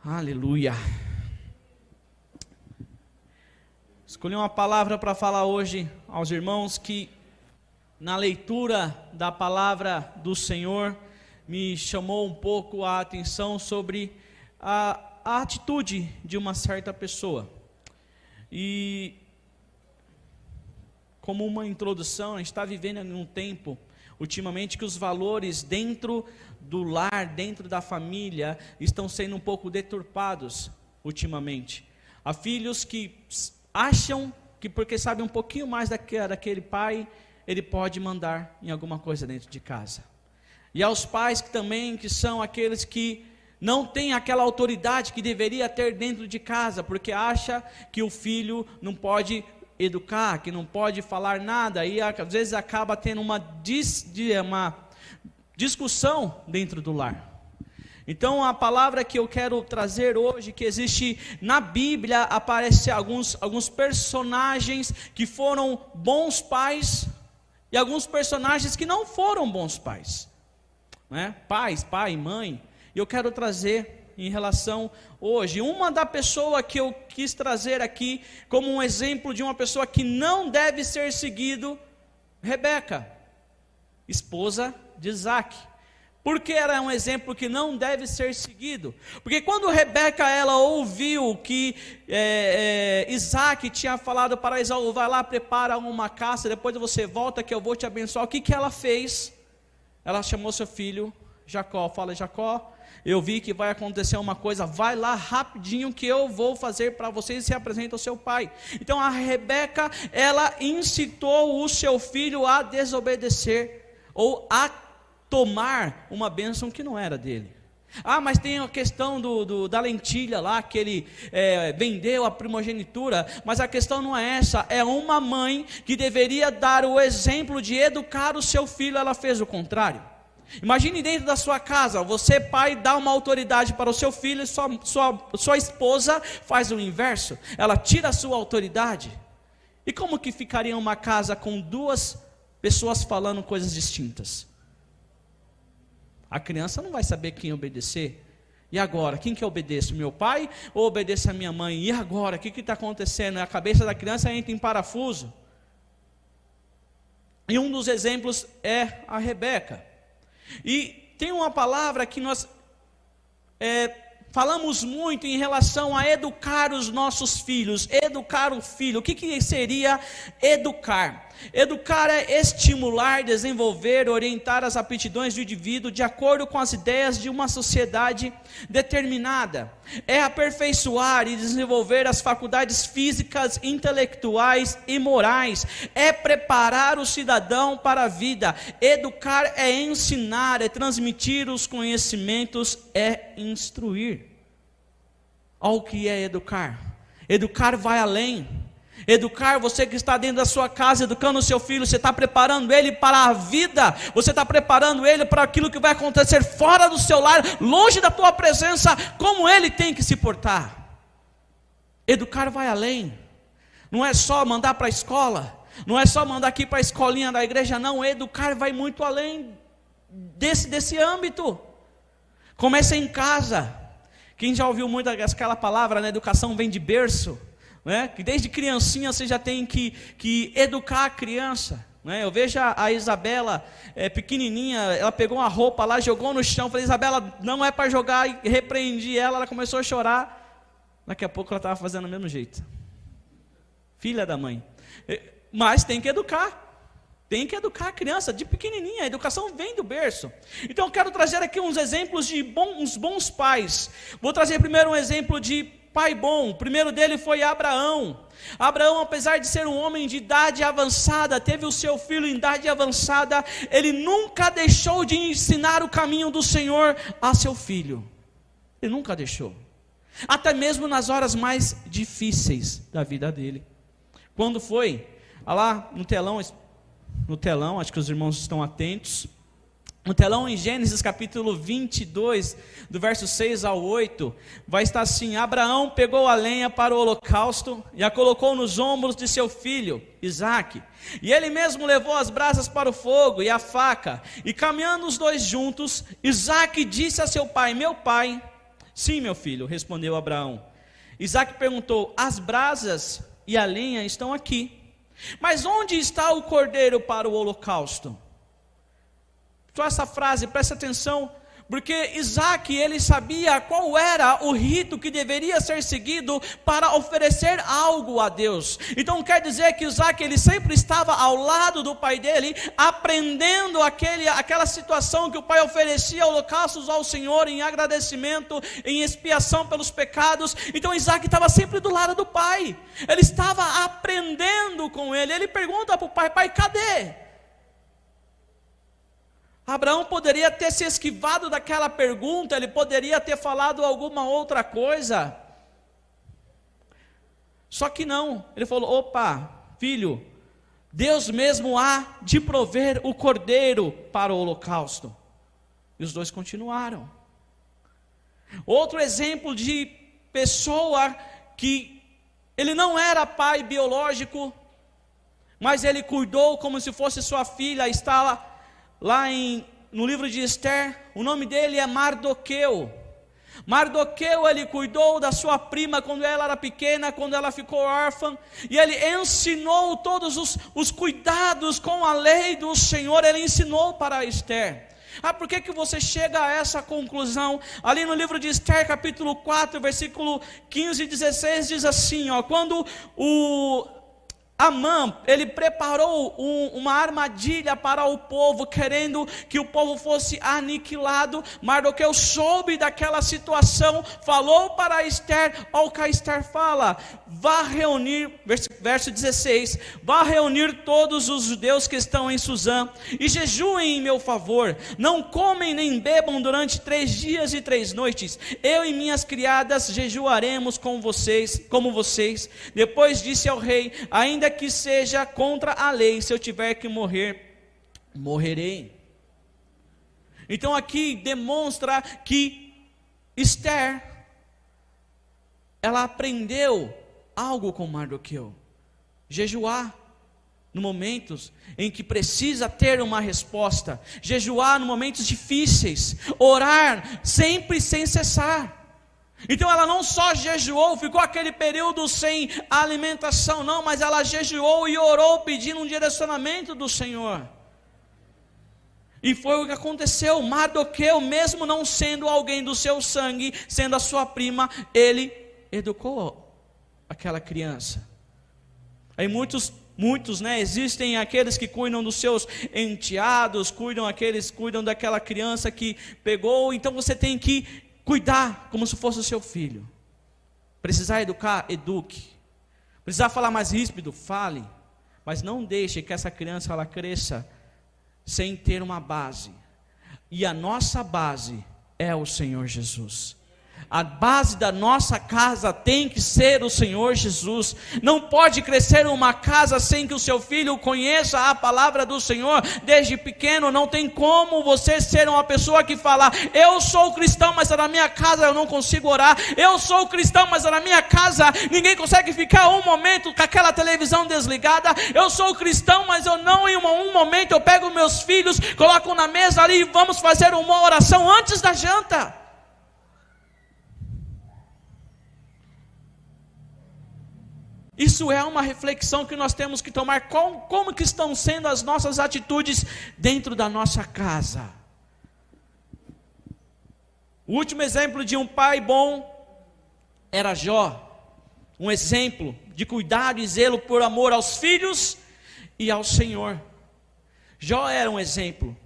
Aleluia. Escolhi uma palavra para falar hoje aos irmãos que na leitura da palavra do Senhor me chamou um pouco a atenção sobre a atitude de uma certa pessoa. E como uma introdução, a gente está vivendo em um tempo ultimamente que os valores dentro do lar, dentro da família, estão sendo um pouco deturpados ultimamente. Há filhos que acham que porque sabe um pouquinho mais daquele pai, ele pode mandar em alguma coisa dentro de casa. E aos pais que são aqueles que não têm aquela autoridade que deveria ter dentro de casa, porque acha que o filho não pode educar, que não pode falar nada, e às vezes acaba tendo uma discussão dentro do lar. Então a palavra que eu quero trazer hoje, que existe na Bíblia, aparece alguns personagens que foram bons pais, e alguns personagens que não foram bons pais, né? Pai, mãe. E eu quero trazer em relação hoje, uma da pessoa que eu quis trazer aqui, como um exemplo de uma pessoa que não deve ser seguido, Rebeca, esposa de Isaac. Por que ela é um exemplo que não deve ser seguido? Porque quando Rebeca ela ouviu que Isaac tinha falado para Esaú, vai lá, prepara uma caça, depois você volta que eu vou te abençoar. O que ela fez? Ela chamou seu filho Jacó, fala: Jacó, eu vi que vai acontecer uma coisa, vai lá rapidinho que eu vou fazer para vocês, e se apresenta ao seu pai. Então a Rebeca, ela incitou o seu filho a desobedecer, ou a tomar uma bênção que não era dele. Mas tem a questão da lentilha lá, que ele vendeu a primogenitura, mas a questão não é essa, é uma mãe que deveria dar o exemplo de educar o seu filho, ela fez o contrário. Imagine dentro da sua casa, você pai dá uma autoridade para o seu filho, e sua esposa faz o inverso, ela tira a sua autoridade. E como que ficaria uma casa com duas pessoas falando coisas distintas? A criança não vai saber quem obedecer. E agora, quem que eu obedeço? Meu pai ou obedeço a minha mãe? E agora, o que está acontecendo? A cabeça da criança entra em parafuso. E um dos exemplos é a Rebeca. E tem uma palavra que nós falamos muito em relação a educar os nossos filhos. Educar o filho. O que seria educar? Educar é estimular, desenvolver, orientar as aptidões do indivíduo de acordo com as ideias de uma sociedade determinada. É aperfeiçoar e desenvolver as faculdades físicas, intelectuais e morais. É preparar o cidadão para a vida. Educar é ensinar, é transmitir os conhecimentos, é instruir. Olha o que é educar. Educar vai além. Educar, você que está dentro da sua casa, educando o seu filho, você está preparando ele para a vida, você está preparando ele para aquilo que vai acontecer fora do seu lar, longe da tua presença, como ele tem que se portar. Educar vai além, não é só mandar para a escola, não é só mandar aqui para a escolinha da igreja, não, educar vai muito além desse âmbito. Começa em casa. Quem já ouviu muito aquela palavra, né? Educação vem de berço. Né? Que desde criancinha você já tem que educar a criança, né? Eu vejo a Isabela, pequenininha, ela pegou uma roupa lá, jogou no chão, falei: Isabela, não é para jogar, e repreendi ela começou a chorar, daqui a pouco ela estava fazendo do mesmo jeito, filha da mãe. Mas tem que educar a criança, de pequenininha, a educação vem do berço. Então eu quero trazer aqui uns exemplos de uns bons pais. Vou trazer primeiro um exemplo de pai bom. O primeiro dele foi Abraão. Abraão, apesar de ser um homem de idade avançada, teve o seu filho em idade avançada, ele nunca deixou de ensinar o caminho do Senhor a seu filho. Ele nunca deixou. Até mesmo nas horas mais difíceis da vida dele. Quando foi? Lá no telão, acho que os irmãos estão atentos. No telão, em Gênesis capítulo 22, do verso 6 ao 8, vai estar assim: Abraão pegou a lenha para o holocausto e a colocou nos ombros de seu filho, Isaque. E ele mesmo levou as brasas para o fogo e a faca. E caminhando os dois juntos, Isaque disse a seu pai: meu pai. Sim, meu filho, respondeu Abraão. Isaac perguntou: as brasas e a lenha estão aqui, mas onde está o cordeiro para o holocausto? Só essa frase, presta atenção, porque Isaac, ele sabia qual era o rito que deveria ser seguido para oferecer algo a Deus. Então quer dizer que Isaac, ele sempre estava ao lado do pai dele, aprendendo aquela situação que o pai oferecia holocaustos ao Senhor em agradecimento, em expiação pelos pecados. Então Isaac estava sempre do lado do pai, ele estava aprendendo com ele. Ele pergunta para o pai: pai, cadê? Abraão poderia ter se esquivado daquela pergunta, ele poderia ter falado alguma outra coisa. Só que não, ele falou: opa, filho, Deus mesmo há de prover o cordeiro para o holocausto. E os dois continuaram. Outro exemplo de pessoa que ele não era pai biológico, mas ele cuidou como se fosse sua filha, está lá no livro de Esther, o nome dele é Mardoqueu. Mardoqueu, ele cuidou da sua prima quando ela era pequena, quando ela ficou órfã, e ele ensinou todos os cuidados com a lei do Senhor, ele ensinou para Esther. Por que você chega a essa conclusão? Ali no livro de Esther, capítulo 4, versículo 15 e 16, diz assim, quando Amã, ele preparou uma armadilha para o povo, querendo que o povo fosse aniquilado. Mardoqueu soube daquela situação, falou para Esther, olha o que a Esther fala: vá reunir, verso 16, vá reunir todos os judeus que estão em Suzã, e jejuem em meu favor, não comem nem bebam durante 3 dias e 3 noites, eu e minhas criadas jejuaremos como vocês. Depois disse ao rei: ainda que seja contra a lei, se eu tiver que morrer, morrerei. Então aqui demonstra que Esther, ela aprendeu algo com Mardoqueu: jejuar no momentos em que precisa ter uma resposta, jejuar nos momentos difíceis, orar sempre sem cessar. Então ela não só jejuou, ficou aquele período sem alimentação, não, mas ela jejuou e orou pedindo um direcionamento do Senhor. E foi o que aconteceu. Mardoqueu, mesmo não sendo alguém do seu sangue, sendo a sua prima, ele educou aquela criança. Aí muitos, existem aqueles que cuidam dos seus enteados, cuidam daquela criança que pegou. Então você tem que cuidar como se fosse o seu filho. Precisar educar, eduque. Precisar falar mais ríspido, fale. Mas não deixe que essa criança ela cresça sem ter uma base. E a nossa base é o Senhor Jesus. A base da nossa casa tem que ser o Senhor Jesus. Não pode crescer uma casa sem que o seu filho conheça a palavra do Senhor desde pequeno. Não tem como você ser uma pessoa que fala: eu sou cristão, mas na minha casa eu não consigo orar. Eu sou cristão, mas na minha casa ninguém consegue ficar um momento com aquela televisão desligada. Eu sou cristão, mas eu não, em um momento eu pego meus filhos, coloco na mesa ali e vamos fazer uma oração antes da janta. Isso é uma reflexão que nós temos que tomar. Como que estão sendo as nossas atitudes dentro da nossa casa? O último exemplo de um pai bom era Jó. Um exemplo de cuidado e zelo por amor aos filhos e ao Senhor. Jó era um exemplo.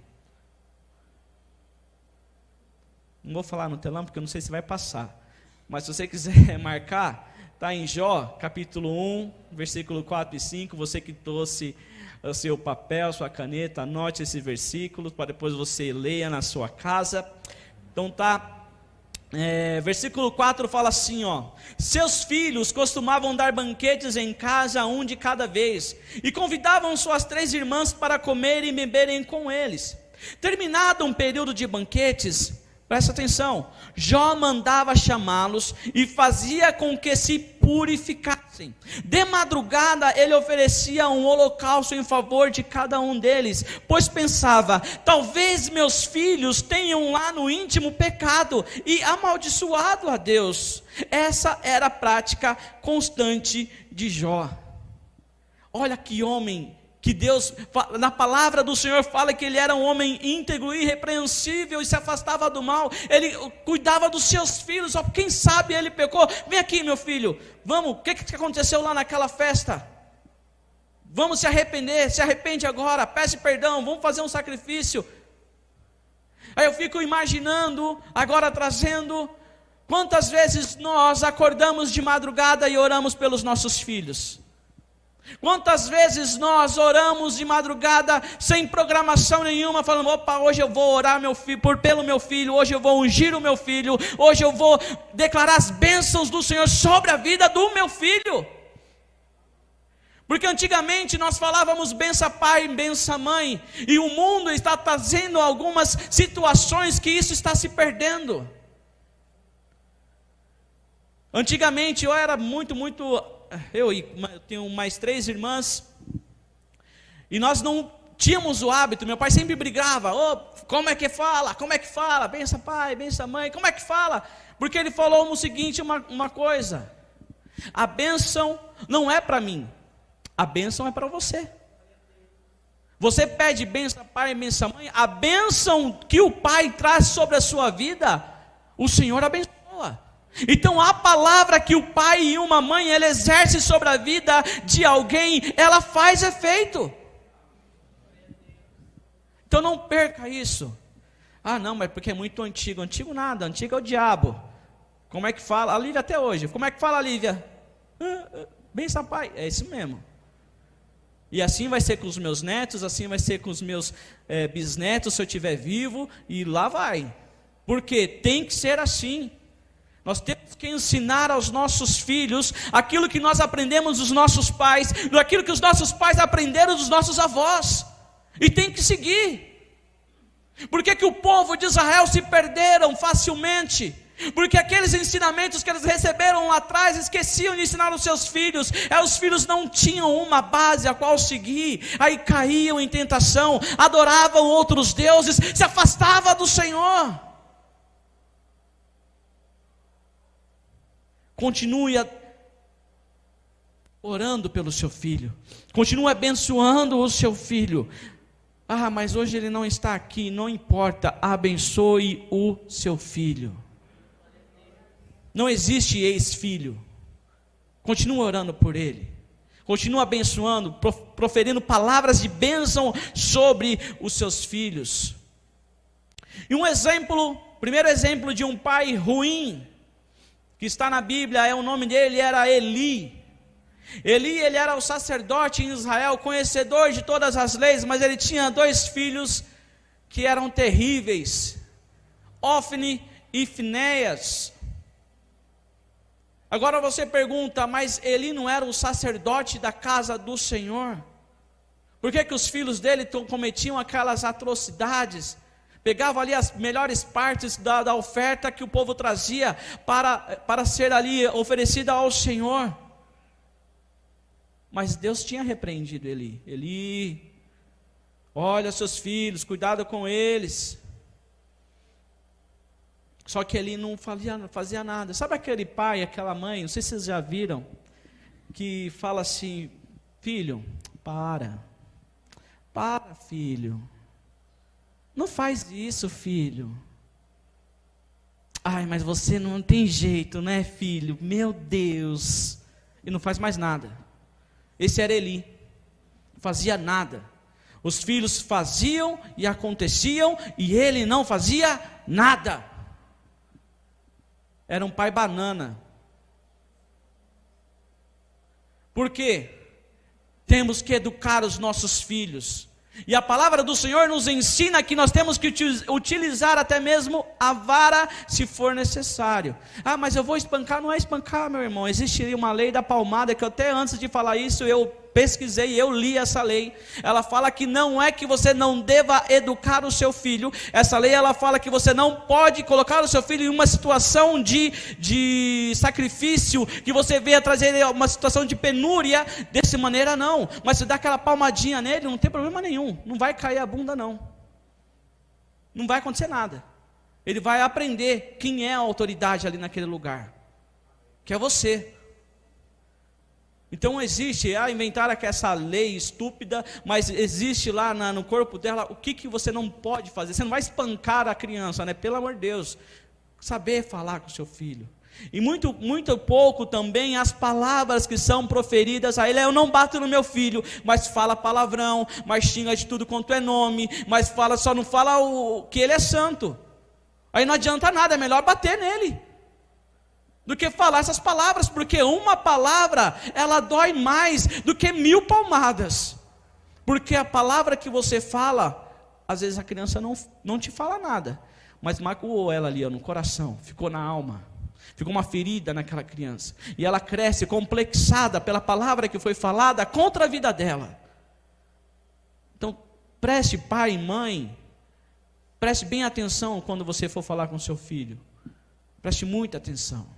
Não vou falar no telão porque eu não sei se vai passar. Mas se você quiser marcar, está em Jó, capítulo 1, versículo 4 e 5, você que trouxe o seu papel, sua caneta, anote esse versículo, para depois você leia na sua casa. Então versículo 4 fala assim, seus filhos costumavam dar banquetes em casa, um de cada vez, e convidavam suas 3 irmãs para comerem e beberem com eles. Terminado um período de banquetes, presta atenção, Jó mandava chamá-los e fazia com que se purificassem. De madrugada ele oferecia um holocausto em favor de cada um deles, pois pensava: talvez meus filhos tenham lá no íntimo pecado e amaldiçoado a Deus. Essa era a prática constante de Jó. Olha que homem, que Deus, na palavra do Senhor fala que ele era um homem íntegro, irrepreensível e se afastava do mal. Ele cuidava dos seus filhos, só quem sabe ele pecou. Vem aqui, meu filho, vamos, o que aconteceu lá naquela festa? Vamos se arrepender, se arrepende agora, peça perdão, vamos fazer um sacrifício. Aí eu fico imaginando, agora trazendo, quantas vezes nós acordamos de madrugada e oramos pelos nossos filhos? Quantas vezes nós oramos de madrugada sem programação nenhuma, falando: opa, hoje eu vou orar pelo meu filho, hoje eu vou ungir o meu filho, hoje eu vou declarar as bênçãos do Senhor sobre a vida do meu filho. Porque antigamente nós falávamos benção pai, benção mãe, e o mundo está trazendo algumas situações que isso está se perdendo. Antigamente eu era eu tenho mais 3 irmãs, e nós não tínhamos o hábito. Meu pai sempre brigava: como é que fala, benção pai, benção mãe, como é que fala? Porque ele falou o seguinte, uma coisa: a bênção não é para mim, a bênção é para você. Você pede benção pai, benção mãe, a bênção que o pai traz sobre a sua vida, o Senhor abençoa. Então a palavra que o pai e uma mãe ela exerce sobre a vida de alguém, ela faz efeito. Então não perca isso. Não, mas porque é muito antigo. Antigo nada, antigo é o diabo. Como é que fala? A Lívia até hoje, como é que fala a Lívia? Benção pai, é isso mesmo. E assim vai ser com os meus netos, assim vai ser com os meus bisnetos, se eu estiver vivo, e lá vai. Porque tem que ser assim. Nós temos que ensinar aos nossos filhos aquilo que nós aprendemos dos nossos pais, daquilo que os nossos pais aprenderam dos nossos avós, e tem que seguir. Por que o povo de Israel se perderam facilmente? Porque aqueles ensinamentos que eles receberam lá atrás, esqueciam de ensinar aos seus filhos. Os filhos não tinham uma base a qual seguir, aí caíam em tentação, adoravam outros deuses, se afastavam do Senhor. Continue orando pelo seu filho, continue abençoando o seu filho. Mas hoje ele não está aqui, não importa, abençoe o seu filho. Não existe ex-filho. Continue orando por ele, continue abençoando, proferindo palavras de bênção sobre os seus filhos. E primeiro exemplo de um pai ruim, que está na Bíblia, o nome dele era Eli. Ele era o sacerdote em Israel, conhecedor de todas as leis, mas ele tinha 2 filhos que eram terríveis, Ofni e Finéias. Agora você pergunta: mas Eli não era o sacerdote da casa do Senhor? Por que os filhos dele cometiam aquelas atrocidades? Pegava ali as melhores partes da oferta que o povo trazia para ser ali oferecida ao Senhor. Mas Deus tinha repreendido Eli. Eli, olha seus filhos, cuidado com eles. Só que Eli não fazia nada. Sabe aquele pai, aquela mãe, não sei se vocês já viram, que fala assim: filho, para filho, não faz isso, filho. Mas você não tem jeito, né, filho? Meu Deus. E não faz mais nada. Esse era Eli. Não fazia nada. Os filhos faziam e aconteciam, e ele não fazia nada. Era um pai banana. Por quê? Temos que educar os nossos filhos. E a palavra do Senhor nos ensina que nós temos que utilizar até mesmo a vara, se for necessário. Mas eu vou espancar. Não é espancar, meu irmão. Existe uma lei da palmada, que até antes de falar isso, eu pesquisei, eu li essa lei. Ela fala que não é que você não deva educar o seu filho. Essa lei, ela fala que você não pode colocar o seu filho em uma situação de sacrifício, que você venha trazer uma situação de penúria. Dessa maneira não, mas se dá aquela palmadinha nele, não tem problema nenhum, não vai cair a bunda não. Não vai acontecer nada. Ele vai aprender quem é a autoridade ali naquele lugar, que é você. Então existe, inventaram essa lei estúpida, mas existe lá no corpo dela o que você não pode fazer. Você não vai espancar a criança, né? Pelo amor de Deus. Saber falar com o seu filho. E muito pouco também as palavras que são proferidas a ele. Eu não bato no meu filho, mas fala palavrão, mas xinga de tudo quanto é nome, mas só não fala que ele é santo. Aí não adianta nada, é melhor bater nele do que falar essas palavras, porque uma palavra, ela dói mais do que 1000 palmadas. Porque a palavra que você fala, às vezes a criança não te fala nada, mas magoou ela ali no coração, ficou na alma, ficou uma ferida naquela criança, e ela cresce complexada pela palavra que foi falada contra a vida dela. Então, preste, pai e mãe, preste bem atenção quando você for falar com seu filho, preste muita atenção.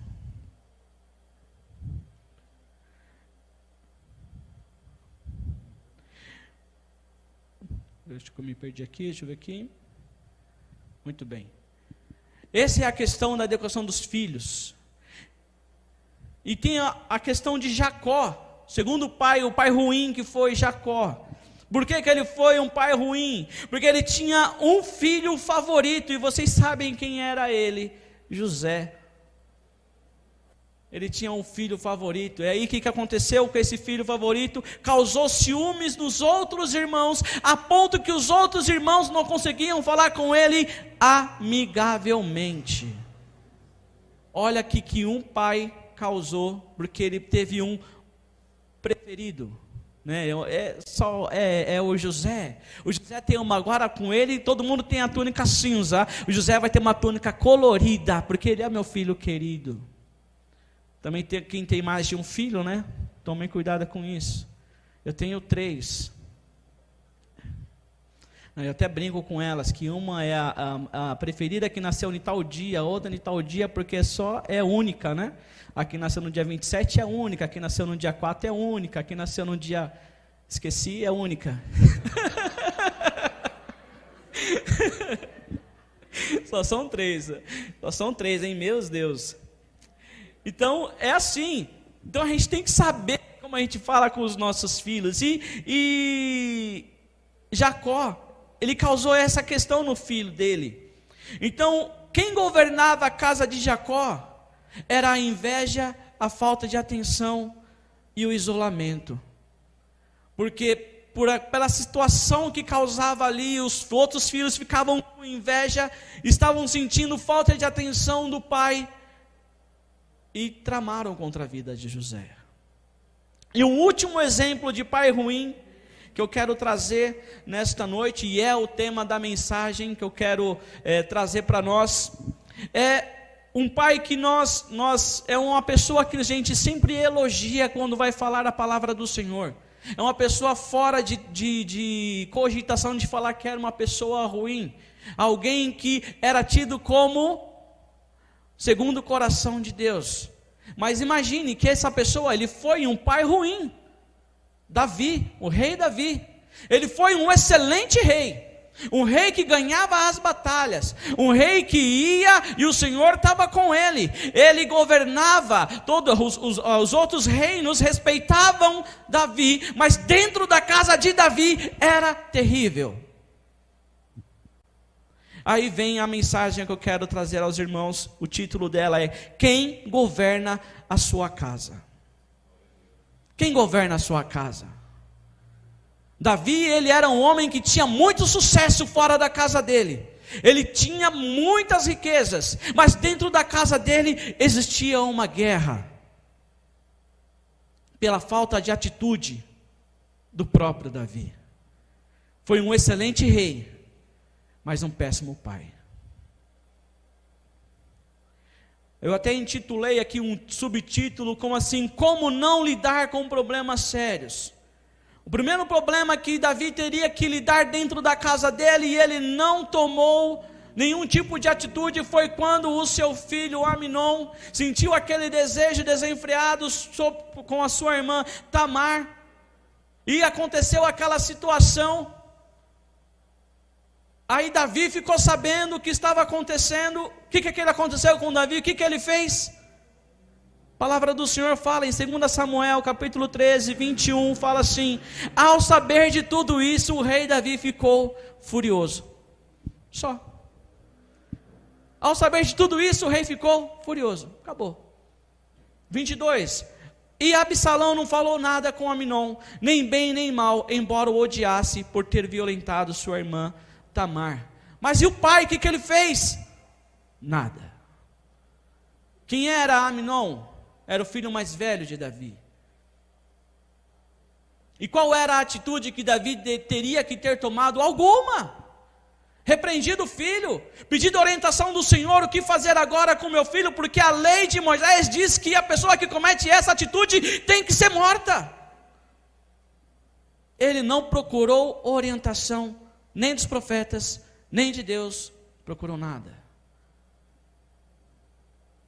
Deixa eu me perdi aqui, deixa eu ver aqui. Muito bem. Essa é a questão da educação dos filhos. E tem a questão de Jacó, segundo o pai ruim que foi Jacó. Por que ele foi um pai ruim? Porque ele tinha um filho favorito, e vocês sabem quem era ele? José. Ele tinha um filho favorito. E aí o que aconteceu com esse filho favorito? Causou ciúmes nos outros irmãos, a ponto que os outros irmãos não conseguiam falar com ele amigavelmente. Olha aqui que um pai causou, porque ele teve um preferido, né? É o José. O José tem uma agora com ele, todo mundo tem a túnica cinza. O José vai ter uma túnica colorida, porque ele é meu filho querido. Também quem tem mais de um filho, né? Tomem cuidado com isso. Eu tenho 3. Eu até brinco com elas, que uma é a preferida que nasceu em tal dia, a outra em tal dia, porque é única, né? A que nasceu no dia 27 é única, a que nasceu no dia 4 é única, a que nasceu no dia... esqueci, é única. Só são 3, hein? Meus Deus. Então, é assim. Então, a gente tem que saber como a gente fala com os nossos filhos. E Jacó, ele causou essa questão no filho dele. Então, quem governava a casa de Jacó era a inveja, a falta de atenção e o isolamento. Porque pela situação que causava ali, os outros filhos ficavam com inveja, estavam sentindo falta de atenção do pai, e tramaram contra a vida de José. E um último exemplo de pai ruim que eu quero trazer nesta noite, e é o tema da mensagem que eu quero trazer para nós, é um pai que é uma pessoa que a gente sempre elogia quando vai falar a palavra do Senhor. É uma pessoa fora de cogitação de falar que era uma pessoa ruim, alguém que era tido como segundo o coração de Deus. Mas imagine que essa pessoa, ele foi um pai ruim. Davi, o rei Davi. Ele foi um excelente rei. Um rei que ganhava as batalhas. Um rei que ia e o Senhor estava com ele. Ele governava, todos os outros reinos respeitavam Davi, mas dentro da casa de Davi era terrível. Aí vem a mensagem que eu quero trazer aos irmãos. O título dela é: quem governa a sua casa? Quem governa a sua casa? Davi, ele era um homem que tinha muito sucesso fora da casa dele. Ele tinha muitas riquezas, mas dentro da casa dele existia uma guerra, pela falta de atitude do próprio Davi. Foi um excelente rei, mas um péssimo pai. Eu até intitulei aqui um subtítulo como assim: como não lidar com problemas sérios. O primeiro problema que Davi teria que lidar dentro da casa dele, e ele não tomou nenhum tipo de atitude, foi quando o seu filho Amnon sentiu aquele desejo desenfreado com a sua irmã Tamar, e aconteceu aquela situação. Aí Davi ficou sabendo o que estava acontecendo. O que aconteceu com Davi? O que ele fez? A palavra do Senhor fala em 2 Samuel capítulo 13, 21, fala assim: ao saber de tudo isso, o rei Davi ficou furioso. Só. Ao saber de tudo isso, o rei ficou furioso. Acabou. 22. E Absalão não falou nada com Amnon, nem bem nem mal, embora o odiasse por ter violentado sua irmã Tamar. Mas e o pai, o que ele fez? Nada. Quem era Amnon? Era o filho mais velho de Davi. E qual era a atitude que Davi teria que ter tomado? Alguma. Repreendido o filho, pedido orientação do Senhor, o que fazer agora com meu filho, porque a lei de Moisés diz que a pessoa que comete essa atitude tem que ser morta. Ele não procurou orientação, nem dos profetas, nem de Deus, procurou nada.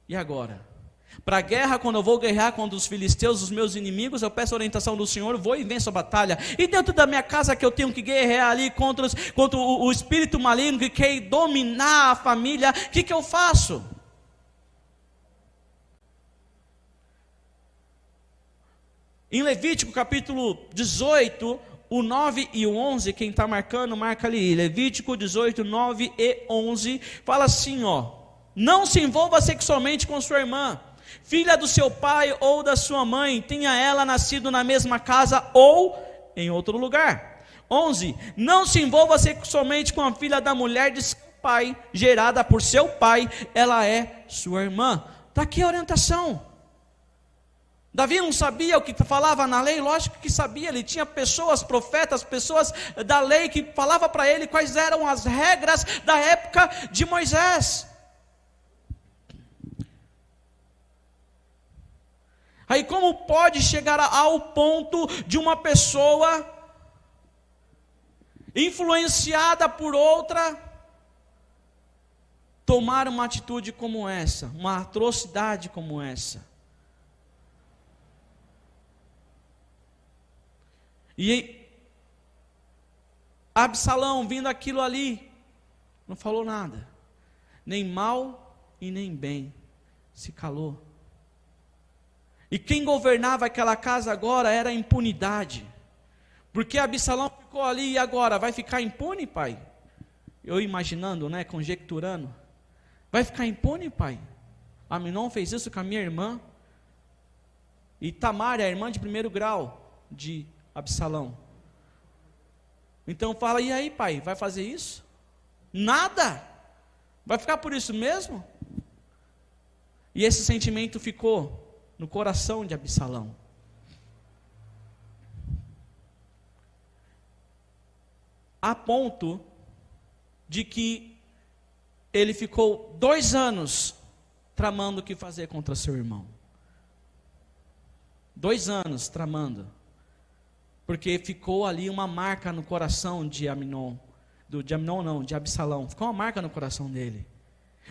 E agora? Para a guerra, quando eu vou guerrear contra os filisteus, os meus inimigos, eu peço a orientação do Senhor, vou e venço a batalha. E dentro da minha casa, que eu tenho que guerrear ali contra o espírito maligno que quer dominar a família, o que eu faço? Em Levítico capítulo 18, o 9 e o 11, quem está marcando, marca ali. Levítico 18, 9 e 11, fala assim, ó: não se envolva sexualmente com sua irmã, filha do seu pai ou da sua mãe, tenha ela nascido na mesma casa ou em outro lugar. 11. Não se envolva sexualmente com a filha da mulher de seu pai, gerada por seu pai, ela é sua irmã. Está aqui a orientação. Davi não sabia o que falava na lei? Lógico que sabia, ele tinha pessoas, profetas, pessoas da lei que falavam para ele quais eram as regras da época de Moisés. Aí como pode chegar ao ponto de uma pessoa influenciada por outra tomar uma atitude como essa, uma atrocidade como essa? E Absalão, vindo aquilo ali, não falou nada, nem mal e nem bem, se calou. E quem governava aquela casa agora era a impunidade, porque Absalão ficou ali, e agora vai ficar impune, pai? Eu imaginando, conjecturando, vai ficar impune, pai? Amnon fez isso com a minha irmã, e Tamar é a irmã de primeiro grau de Absalão. Então fala, e aí, pai, vai fazer isso? Nada? Vai ficar por isso mesmo? E esse sentimento ficou no coração de Absalão. A ponto de que ele ficou 2 anos tramando o que fazer contra seu irmão. 2 anos tramando. Porque ficou ali uma marca no coração de Amnon. De Absalão. Ficou uma marca no coração dele.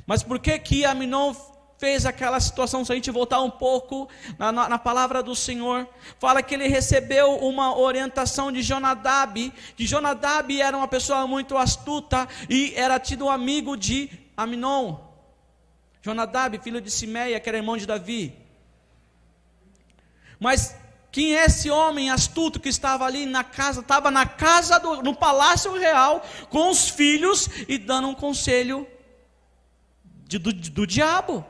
Mas por que Amnon fez aquela situação? Se a gente voltar um pouco na palavra do Senhor, fala que ele recebeu uma orientação de Jonadab, que Jonadab era uma pessoa muito astuta e era tido amigo de Amnon. Jonadab, filho de Simeia, que era irmão de Davi. Mas quem é esse homem astuto que estava ali na casa, estava no palácio real, com os filhos e dando um conselho do diabo?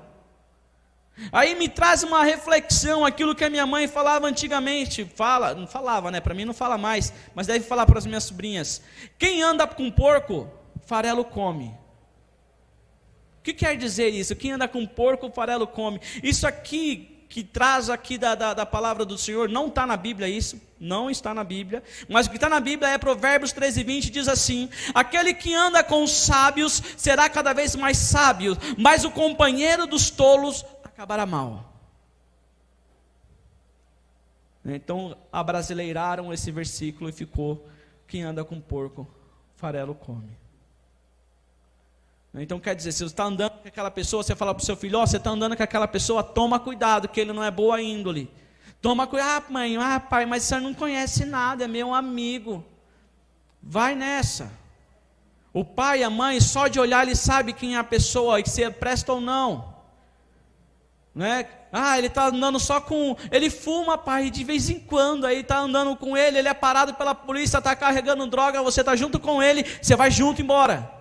Aí me traz uma reflexão, aquilo que a minha mãe falava antigamente, não falava, para mim não fala mais, mas deve falar para as minhas sobrinhas: quem anda com porco, farelo come. O que quer dizer isso? Quem anda com porco, farelo come. Isso aqui, que traz aqui da palavra do Senhor, não está na Bíblia isso, não está na Bíblia, mas o que está na Bíblia é Provérbios 13:20, diz assim: aquele que anda com os sábios será cada vez mais sábio, mas o companheiro dos tolos acabará mal. Então abrasileiraram esse versículo e ficou: quem anda com porco, farelo come. Então quer dizer, se você está andando com aquela pessoa, você fala para o seu filho: ó, você está andando com aquela pessoa, toma cuidado, que ele não é boa índole. Toma cuidado, mãe, pai, mas você não conhece nada, é meu amigo. Vai nessa. O pai e a mãe, só de olhar, ele sabe quem é a pessoa, e se presta ou não. Né? Ele está andando só com... Ele fuma, pai, de vez em quando, aí está andando com ele, ele é parado pela polícia, está carregando droga, você está junto com ele, você vai junto embora.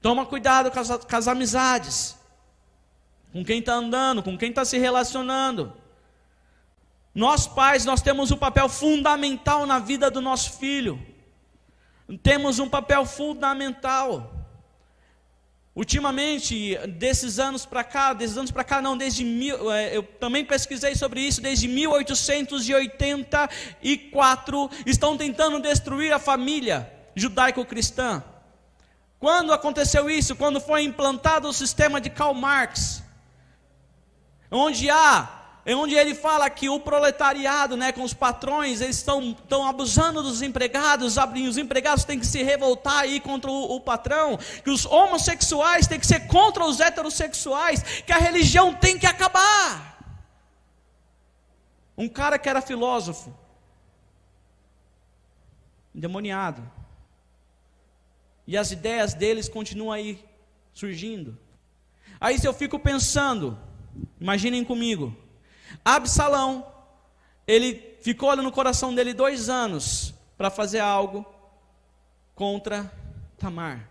Toma cuidado com as amizades, com quem está andando, com quem está se relacionando. Nós pais, nós temos um papel fundamental na vida do nosso filho. Temos um papel fundamental. Ultimamente, desde eu também pesquisei sobre isso, desde 1884, estão tentando destruir a família judaico-cristã. Quando aconteceu isso? Quando foi implantado o sistema de Karl Marx, onde ele fala que o proletariado, com os patrões, eles estão abusando dos empregados, os empregados têm que se revoltar aí contra o patrão, que os homossexuais têm que ser contra os heterossexuais, que a religião tem que acabar. Um cara que era filósofo, endemoniado, e as ideias deles continuam aí surgindo. Aí se eu fico pensando, imaginem comigo, Absalão, ele ficou ali no coração dele 2 anos para fazer algo contra Tamar.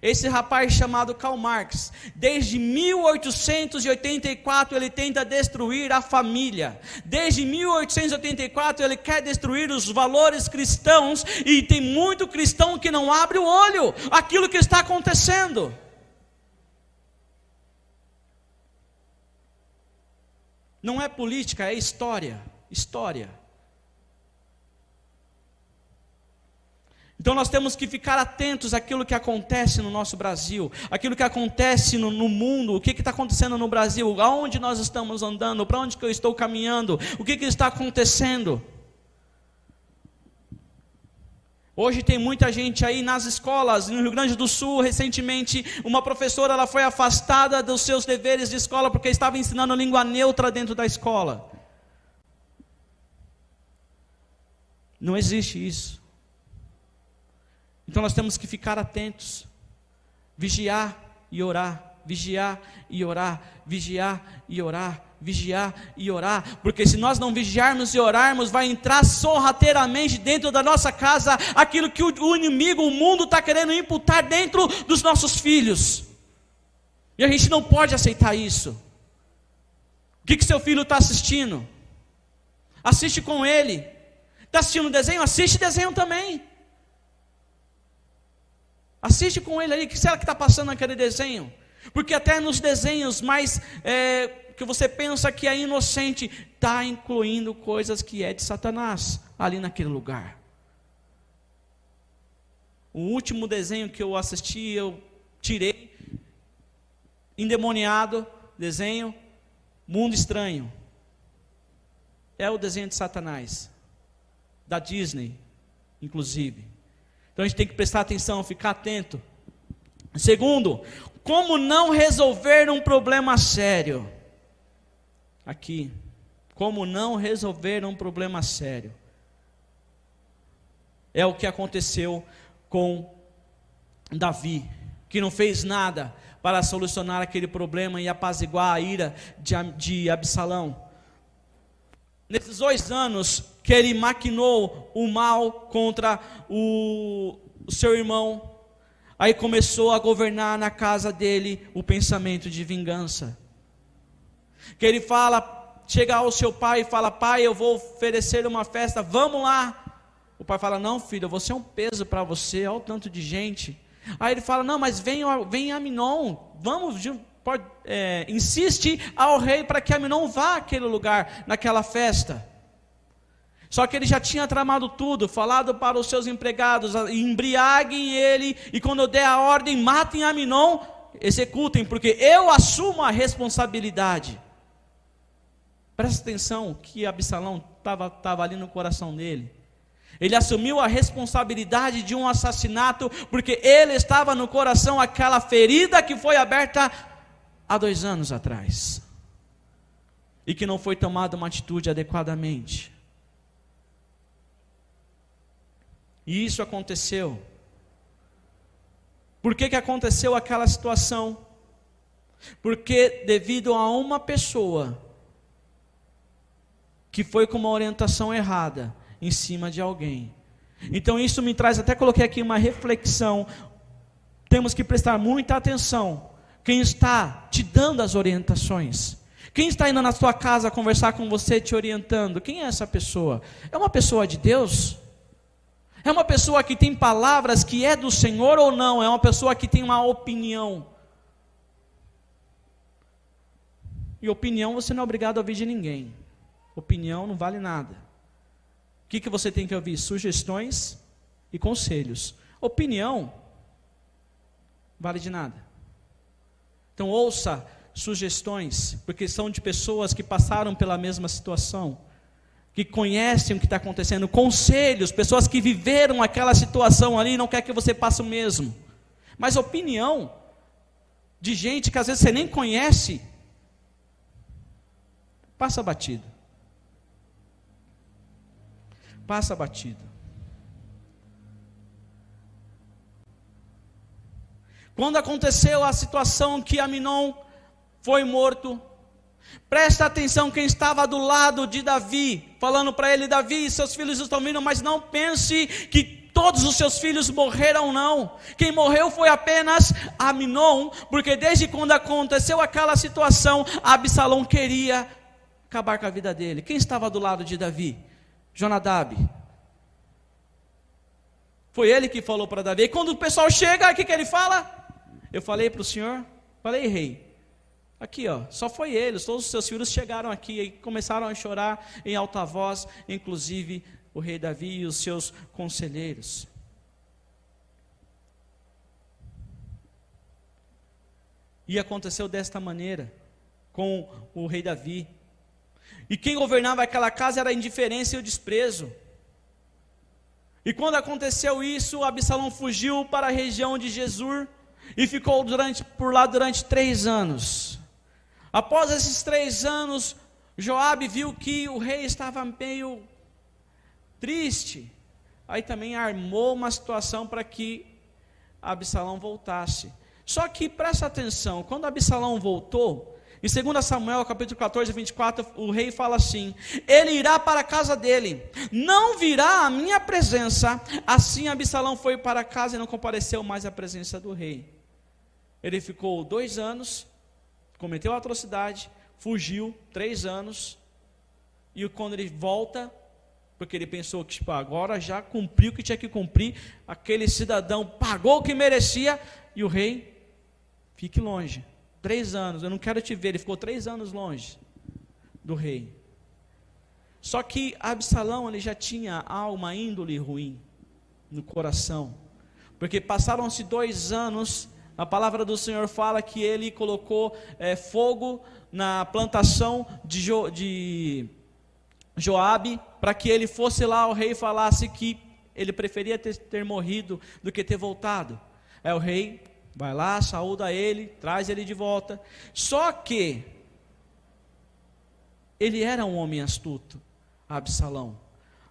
Esse rapaz chamado Karl Marx, desde 1884 ele tenta destruir a família. Desde 1884 ele quer destruir os valores cristãos, e tem muito cristão que não abre o olho àquilo que está acontecendo. Não é política, é história. Então nós temos que ficar atentos àquilo que acontece no nosso Brasil, aquilo que acontece no mundo, o que está acontecendo no Brasil, aonde nós estamos andando, para onde que eu estou caminhando, o que está acontecendo. Hoje tem muita gente aí nas escolas, no Rio Grande do Sul, recentemente, uma professora ela foi afastada dos seus deveres de escola, porque estava ensinando língua neutra dentro da escola. Não existe isso. Então nós temos que ficar atentos, vigiar e orar, vigiar e orar, vigiar e orar, vigiar e orar, porque se nós não vigiarmos e orarmos, vai entrar sorrateiramente dentro da nossa casa aquilo que o inimigo, o mundo está querendo imputar dentro dos nossos filhos, e a gente não pode aceitar isso. O que seu filho está assistindo? Assiste com ele. Está assistindo desenho? Assiste desenho também. Assiste com ele aí, o que será que está passando naquele desenho? Porque até nos desenhos mais, que você pensa que é inocente, está incluindo coisas que é de Satanás, ali naquele lugar. O último desenho que eu assisti, eu tirei, endemoniado, desenho, Mundo Estranho. É o desenho de Satanás, da Disney, inclusive. Então a gente tem que prestar atenção, ficar atento. Segundo, como não resolver um problema sério? Aqui, como não resolver um problema sério? É o que aconteceu com Davi, que não fez nada para solucionar aquele problema e apaziguar a ira de Absalão. Nesses 2 anos que ele maquinou o mal contra o seu irmão, aí começou a governar na casa dele o pensamento de vingança. Que ele chega ao seu pai e fala: pai, eu vou oferecer uma festa, vamos lá. O pai fala: não, filho, você é um peso para você, olha o tanto de gente. Aí ele fala: não, mas vem Aminon, vamos, insiste ao rei para que Aminon vá àquele lugar, naquela festa. Só que ele já tinha tramado tudo, falado para os seus empregados: embriaguem ele, e quando eu der a ordem, matem Aminon, executem, porque eu assumo a responsabilidade. Presta atenção que Absalão estava ali no coração dele. Ele assumiu a responsabilidade de um assassinato, porque ele estava no coração aquela ferida que foi aberta há 2 anos atrás. E que não foi tomada uma atitude adequadamente. E isso aconteceu. Por que aconteceu aquela situação? Porque devido a uma pessoa que foi com uma orientação errada em cima de alguém. Então isso me traz, até coloquei aqui uma reflexão. Temos que prestar muita atenção. Quem está te dando as orientações? Quem está indo na sua casa conversar com você, te orientando? Quem é essa pessoa? É uma pessoa de Deus? É uma pessoa que tem palavras que é do Senhor ou não? É uma pessoa que tem uma opinião? E opinião você não é obrigado a ouvir de ninguém. Opinião não vale nada. O que você tem que ouvir? Sugestões e conselhos. Opinião vale de nada. Então ouça sugestões, porque são de pessoas que passaram pela mesma situação, que conhecem o que está acontecendo. Conselhos, pessoas que viveram aquela situação ali e não quer que você passe o mesmo. Mas opinião de gente que às vezes você nem conhece, passa batido. Passa batido. Quando aconteceu a situação que Aminon foi morto, presta atenção quem estava do lado de Davi, falando para ele: Davi, seus filhos estão vindo, mas não pense que todos os seus filhos morreram, não. Quem morreu foi apenas Aminon, porque desde quando aconteceu aquela situação, Absalão queria acabar com a vida dele. Quem estava do lado de Davi? Jonadab. Foi ele que falou para Davi. E quando o pessoal chega, o que ele fala? Eu falei para o senhor, falei, rei, aqui ó, só foi eles, todos os seus filhos chegaram aqui e começaram a chorar em alta voz, inclusive o rei Davi e os seus conselheiros. E aconteceu desta maneira com o rei Davi. E quem governava aquela casa era a indiferença e o desprezo. E quando aconteceu isso, Absalão fugiu para a região de Gesur e ficou por lá durante 3 anos. Após esses 3 anos, Joabe viu que o rei estava meio triste. Aí também armou uma situação para que Absalão voltasse. Só que presta atenção, quando Absalão voltou, em 2 Samuel, capítulo 14, 24, o rei fala assim: ele irá para a casa dele, não virá à minha presença. Assim Absalão foi para casa e não compareceu mais à presença do rei. Ele ficou 2 anos, cometeu a atrocidade, fugiu 3 anos, e quando ele volta, porque ele pensou que agora já cumpriu o que tinha que cumprir, aquele cidadão pagou o que merecia, e o rei, fique longe. 3 anos, eu não quero te ver. Ele ficou 3 anos longe do rei. Só que Absalão, ele já tinha uma índole ruim no coração, porque passaram-se 2 anos, a palavra do Senhor fala que ele colocou fogo na plantação de Joabe, para que ele fosse lá ao rei e falasse que ele preferia ter morrido do que ter voltado. O rei vai lá, saúda ele, traz ele de volta. Só que ele era um homem astuto, Absalão.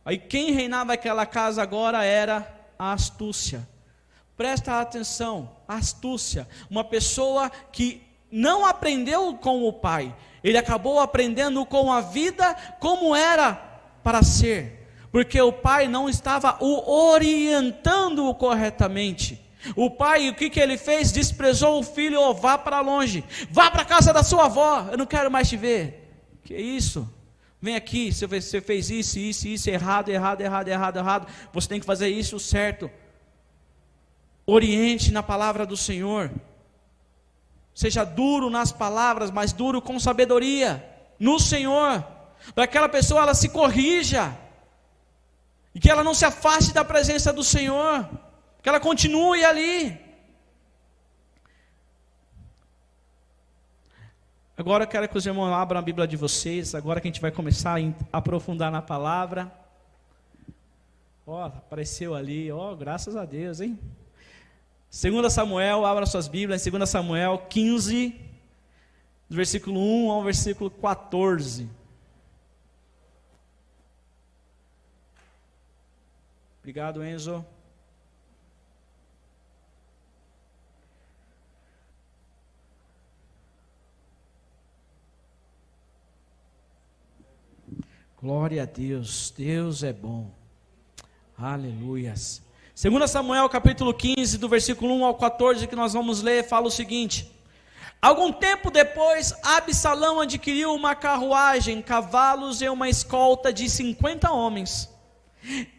Aí quem reinava aquela casa agora era a astúcia. Presta atenção, astúcia. Uma pessoa que não aprendeu com o pai, ele acabou aprendendo com a vida como era para ser, porque o pai não estava o orientando corretamente. O pai, o que ele fez? Desprezou o filho: oh, vá para longe, vá para a casa da sua avó, eu não quero mais te ver. Que isso? Vem aqui, você fez isso, errado, você tem que fazer isso certo. Oriente na palavra do Senhor. Seja duro nas palavras, mas duro com sabedoria no Senhor, para que aquela pessoa ela se corrija, e que ela não se afaste da presença do Senhor, que ela continue ali. Agora eu quero que os irmãos abram a Bíblia de vocês, agora que a gente vai começar a aprofundar na palavra. Ó, apareceu ali, ó, graças a Deus, hein? 2 Samuel, abra suas Bíblias, 2 Samuel 15, do versículo 1 ao versículo 14. Obrigado, Enzo. Glória a Deus, Deus é bom. Aleluias. 2 Samuel capítulo 15, do versículo 1 ao 14, que nós vamos ler, fala o seguinte: algum tempo depois, Absalão adquiriu uma carruagem, cavalos e uma escolta de 50 homens.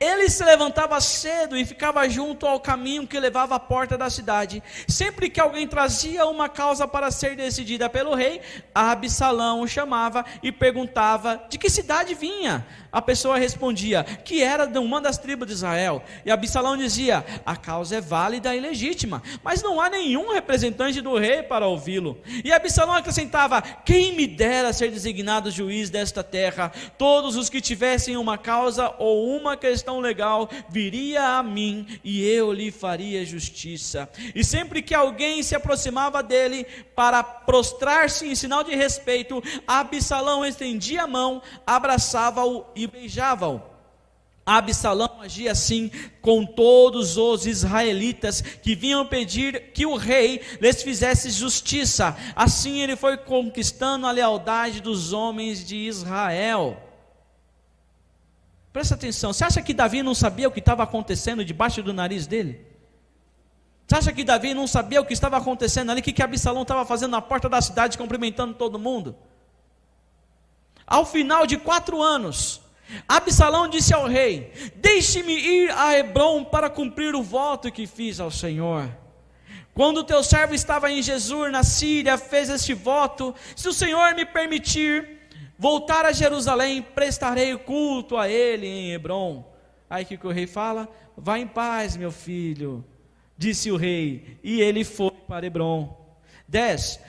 Ele se levantava cedo e ficava junto ao caminho que levava à porta da cidade. Sempre que alguém trazia uma causa para ser decidida pelo rei, Absalão o chamava e perguntava de que cidade vinha. A pessoa respondia que era de uma das tribos de Israel. E Absalão dizia: a causa é válida e legítima, mas não há nenhum representante do rei para ouvi-lo. E Absalão acrescentava: quem me dera ser designado juiz desta terra. Todos os que tivessem uma causa ou uma questão legal viria a mim e eu lhe faria justiça. E sempre que alguém se aproximava dele para prostrar-se em sinal de respeito, Absalão estendia a mão, abraçava-o e beijava-o. Absalão agia assim com todos os israelitas que vinham pedir que o rei lhes fizesse justiça. Assim ele foi conquistando a lealdade dos homens de Israel. Presta atenção, você acha que Davi não sabia o que estava acontecendo debaixo do nariz dele? Você acha que Davi não sabia o que estava acontecendo ali? O que Absalão estava fazendo na porta da cidade, cumprimentando todo mundo? Ao final de 4 anos, Absalão disse ao rei: deixe-me ir a Hebrom para cumprir o voto que fiz ao Senhor. Quando teu servo estava em Jesur, na Síria, fez este voto: se o Senhor me permitir voltar a Jerusalém, prestarei culto a ele em Hebrom. Aí que o rei fala: vá em paz, meu filho, disse o rei, e ele foi para Hebrom. 10.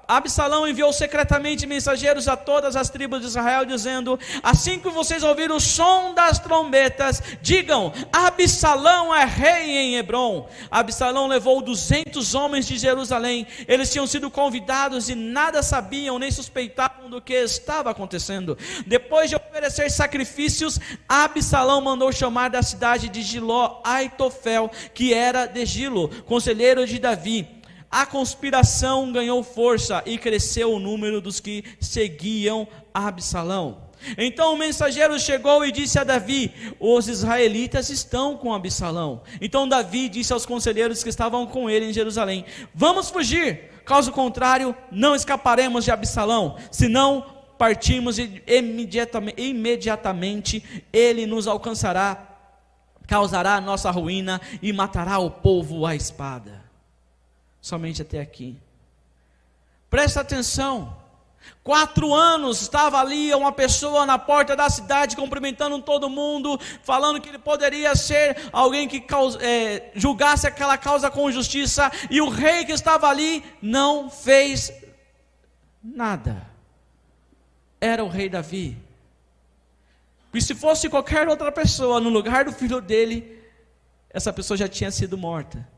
Absalão enviou secretamente mensageiros a todas as tribos de Israel, dizendo: assim que vocês ouvirem o som das trombetas, digam: Absalão é rei em Hebrom. Absalão levou 200 homens de Jerusalém. Eles tinham sido convidados e nada sabiam nem suspeitavam do que estava acontecendo. Depois de oferecer sacrifícios, Absalão mandou chamar da cidade de Giló Aitofel, que era de Gilo, conselheiro de Davi. A conspiração ganhou força e cresceu o número dos que seguiam Absalão. Então o mensageiro chegou e disse a Davi: os israelitas estão com Absalão. Então Davi disse aos conselheiros que estavam com ele em Jerusalém: vamos fugir, caso contrário não escaparemos de Absalão, senão partimos e imediatamente ele nos alcançará, causará a nossa ruína e matará o povo à espada. Somente até aqui. Presta atenção. 4 anos estava ali uma pessoa na porta da cidade, cumprimentando todo mundo, falando que ele poderia ser alguém que julgasse aquela causa com justiça, e o rei que estava ali não fez nada. Era o rei Davi. E se fosse qualquer outra pessoa no lugar do filho dele, essa pessoa já tinha sido morta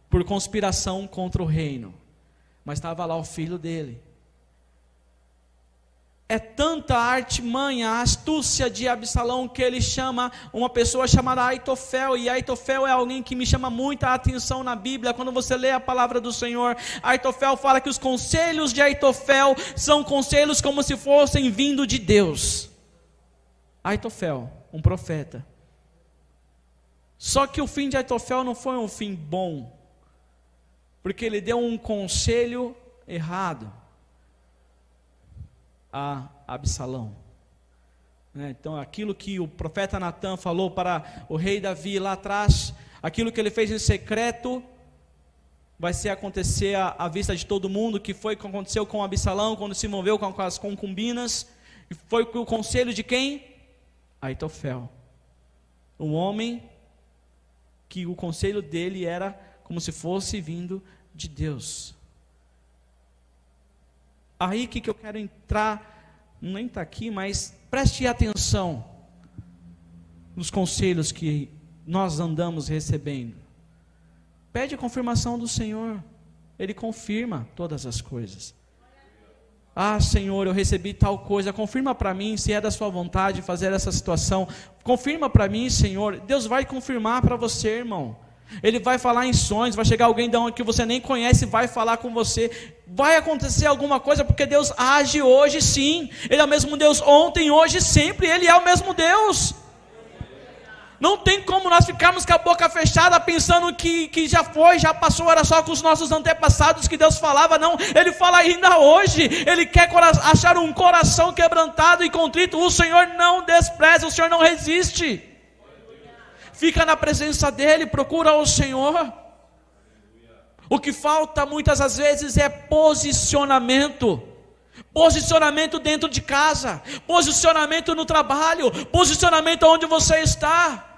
por conspiração contra o reino. Mas estava lá o filho dele. É tanta a artimanha, a astúcia de Absalão, que ele chama uma pessoa chamada Aitofel. E Aitofel é alguém que me chama muita atenção na Bíblia. Quando você lê a palavra do Senhor, Aitofel fala que os conselhos de Aitofel são conselhos como se fossem vindo de Deus. Aitofel, um profeta. Só que o fim de Aitofel não foi um fim bom, porque ele deu um conselho errado a Absalão. Então aquilo que o profeta Natã falou para o rei Davi lá atrás, aquilo que ele fez em secreto, vai ser acontecer à vista de todo mundo, que foi o que aconteceu com Absalão, quando se envolveu com as concubinas, e foi o conselho de quem? Aitofel. Um homem que o conselho dele era como se fosse vindo de Deus. aí que eu quero entrar, nem está aqui, mas preste atenção nos conselhos que nós andamos recebendo. Pede a confirmação do Senhor, Ele confirma todas as coisas. Ah, Senhor, eu recebi tal coisa, confirma para mim se é da sua vontade fazer essa situação, confirma para mim, Senhor. Deus vai confirmar para você, irmão. Ele vai falar em sonhos, vai chegar alguém que você nem conhece, vai falar com você, vai acontecer alguma coisa, porque Deus age hoje sim, Ele é o mesmo Deus ontem, hoje e sempre, Ele é o mesmo Deus. Não tem como nós ficarmos com a boca fechada pensando que já foi, já passou, era só com os nossos antepassados que Deus falava. Não, Ele fala ainda hoje. Ele quer achar um coração quebrantado e contrito. O Senhor não despreza, o Senhor não resiste. Fica na presença dEle, procura o Senhor. O que falta muitas das vezes é posicionamento. Posicionamento dentro de casa, posicionamento no trabalho, posicionamento onde você está.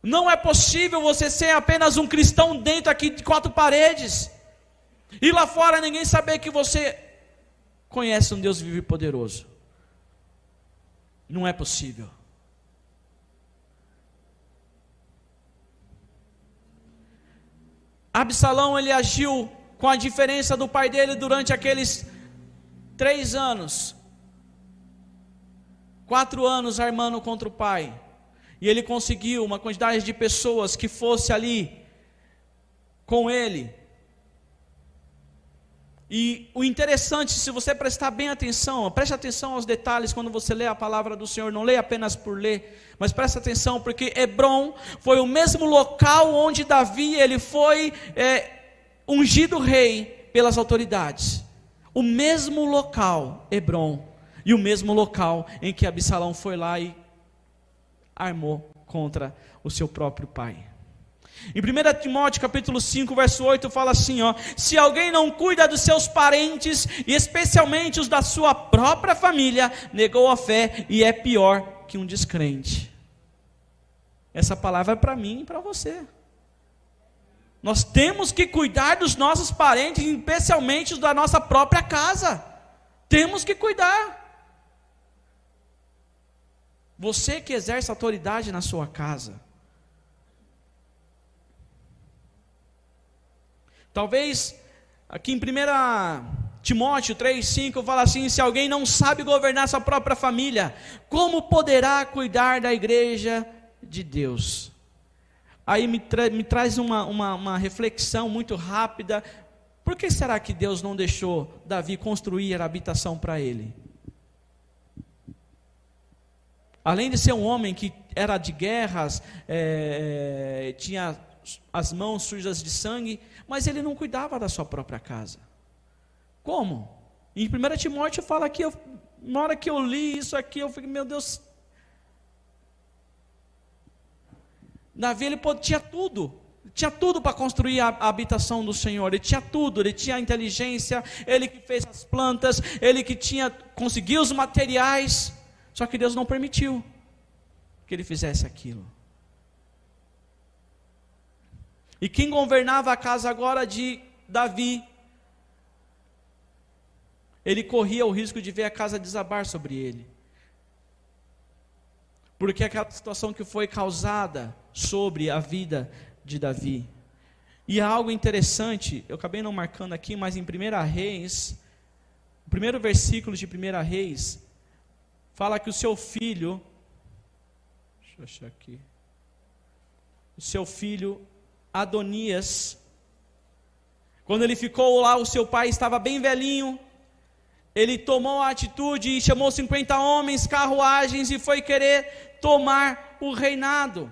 Não é possível você ser apenas um cristão dentro aqui de 4 paredes, e lá fora ninguém saber que você conhece um Deus vivo e poderoso. Não é possível. Absalão, ele agiu com a diferença do pai dele durante aqueles 3 anos, 4 anos armando contra o pai, e ele conseguiu uma quantidade de pessoas que fosse ali com ele. E o interessante, se você prestar bem atenção, preste atenção aos detalhes quando você lê a palavra do Senhor, não leia apenas por ler, mas preste atenção, porque Hebrom foi o mesmo local onde Davi ele foi ungido rei pelas autoridades. O mesmo local, Hebrom, e o mesmo local em que Absalão foi lá e armou contra o seu próprio pai. Em 1 Timóteo capítulo 5, verso 8, fala assim, se alguém não cuida dos seus parentes, e especialmente os da sua própria família, negou a fé e é pior que um descrente. Essa palavra é para mim e para você. Nós temos que cuidar dos nossos parentes, especialmente os da nossa própria casa. Temos que cuidar. Você que exerce autoridade na sua casa. Talvez, aqui em 1 Timóteo 3,5 fala assim, se alguém não sabe governar sua própria família, como poderá cuidar da igreja de Deus? Aí me traz uma reflexão muito rápida. Por que será que Deus não deixou Davi construir a habitação para ele? Além de ser um homem que era de guerras, tinha as mãos sujas de sangue, mas ele não cuidava da sua própria casa. Como? Em 1 Timóteo fala que, na hora que eu li isso aqui, eu falei, meu Deus, Davi ele tinha tudo para construir a habitação do Senhor, ele tinha tudo, ele tinha a inteligência, ele que fez as plantas, ele que conseguiu os materiais, só que Deus não permitiu que ele fizesse aquilo. E quem governava a casa agora de Davi, ele corria o risco de ver a casa desabar sobre ele. Porque aquela situação que foi causada sobre a vida de Davi. E há algo interessante, eu acabei não marcando aqui, mas em 1 Reis, o primeiro versículo de 1 Reis, fala que o seu filho, deixa eu achar aqui, o seu filho Adonias, quando ele ficou lá, o seu pai estava bem velhinho, ele tomou a atitude e chamou 50 homens, carruagens, e foi querer tomar o reinado.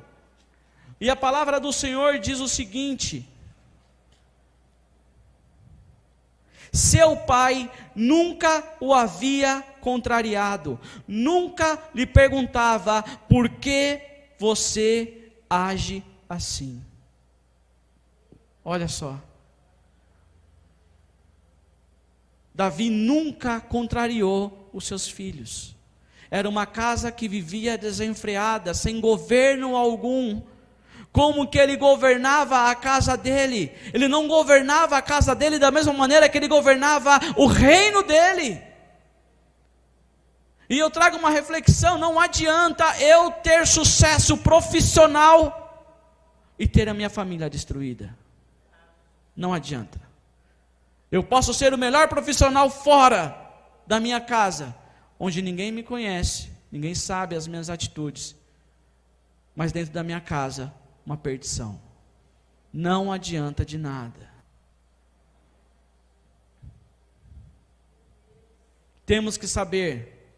E a palavra do Senhor diz o seguinte: seu pai nunca o havia contrariado, nunca lhe perguntava, por que você age assim? Olha só, Davi nunca contrariou os seus filhos. Era uma casa que vivia desenfreada, sem governo algum, como que ele governava a casa dele. Ele não governava a casa dele da mesma maneira que ele governava o reino dele. E eu trago uma reflexão: não adianta eu ter sucesso profissional e ter a minha família destruída. Não adianta. Eu posso ser o melhor profissional fora da minha casa, onde ninguém me conhece, ninguém sabe as minhas atitudes, mas dentro da minha casa, uma perdição. Não adianta de nada. Temos que saber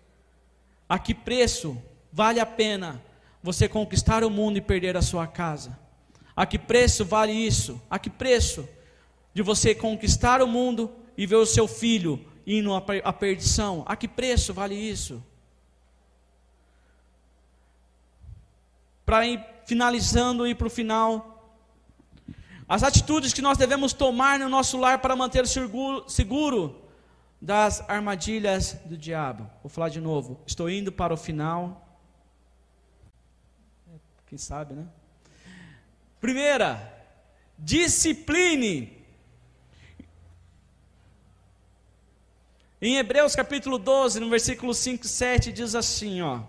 a que preço vale a pena você conquistar o mundo e perder a sua casa. A que preço vale isso? A que preço de você conquistar o mundo e ver o seu filho indo à perdição? A que preço vale isso? Para ir finalizando e para o final, as atitudes que nós devemos tomar no nosso lar para manter seguro das armadilhas do diabo. Vou falar de novo, estou indo para o final. Quem sabe, né? Primeira, discipline. Em Hebreus capítulo 12, no versículo 5 e 7, diz assim, ó: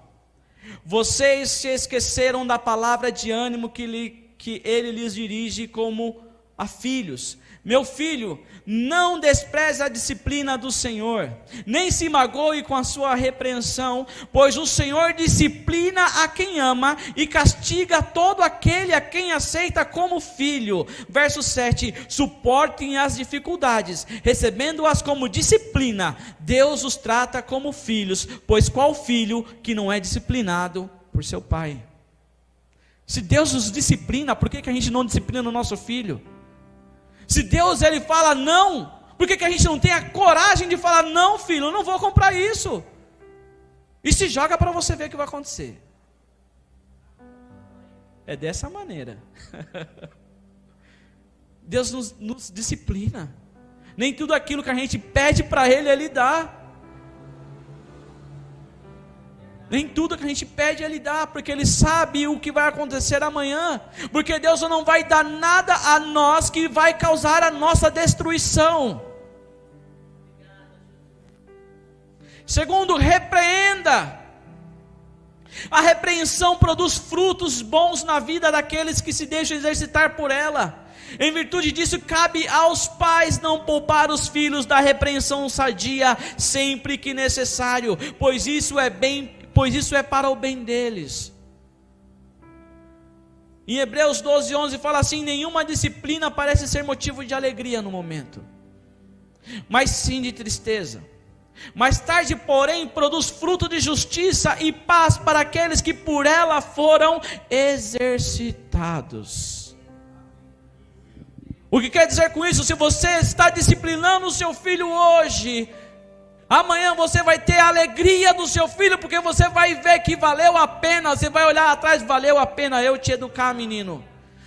vocês se esqueceram da palavra de ânimo que ele lhes dirige como a filhos. Meu filho, não despreze a disciplina do Senhor, nem se magoe com a sua repreensão, pois o Senhor disciplina a quem ama e castiga todo aquele a quem aceita como filho. Verso 7, suportem as dificuldades, recebendo-as como disciplina. Deus os trata como filhos, pois qual filho que não é disciplinado por seu pai? Se Deus nos disciplina, por que a gente não disciplina o nosso filho? Se Deus ele fala não, por que a gente não tem a coragem de falar não, filho, eu não vou comprar isso? E se joga para você ver o que vai acontecer. É dessa maneira. Deus nos disciplina. Nem tudo aquilo que a gente pede para Ele dá. Nem tudo que a gente pede Ele dá, porque Ele sabe o que vai acontecer amanhã, porque Deus não vai dar nada a nós que vai causar a nossa destruição. Segundo, repreenda. A repreensão produz frutos bons na vida daqueles que se deixam exercitar por ela. Em virtude disso, cabe aos pais não poupar os filhos da repreensão sadia sempre que necessário, pois isso é para o bem deles. Em Hebreus 12:11 fala assim: nenhuma disciplina parece ser motivo de alegria no momento, mas sim de tristeza. Mais tarde, porém, produz fruto de justiça e paz para aqueles que por ela foram exercitados. O que quer dizer com isso? Se você está disciplinando o seu filho hoje, amanhã você vai ter a alegria do seu filho, porque você vai ver que valeu a pena. Você vai olhar atrás: valeu a pena eu te educar, menino.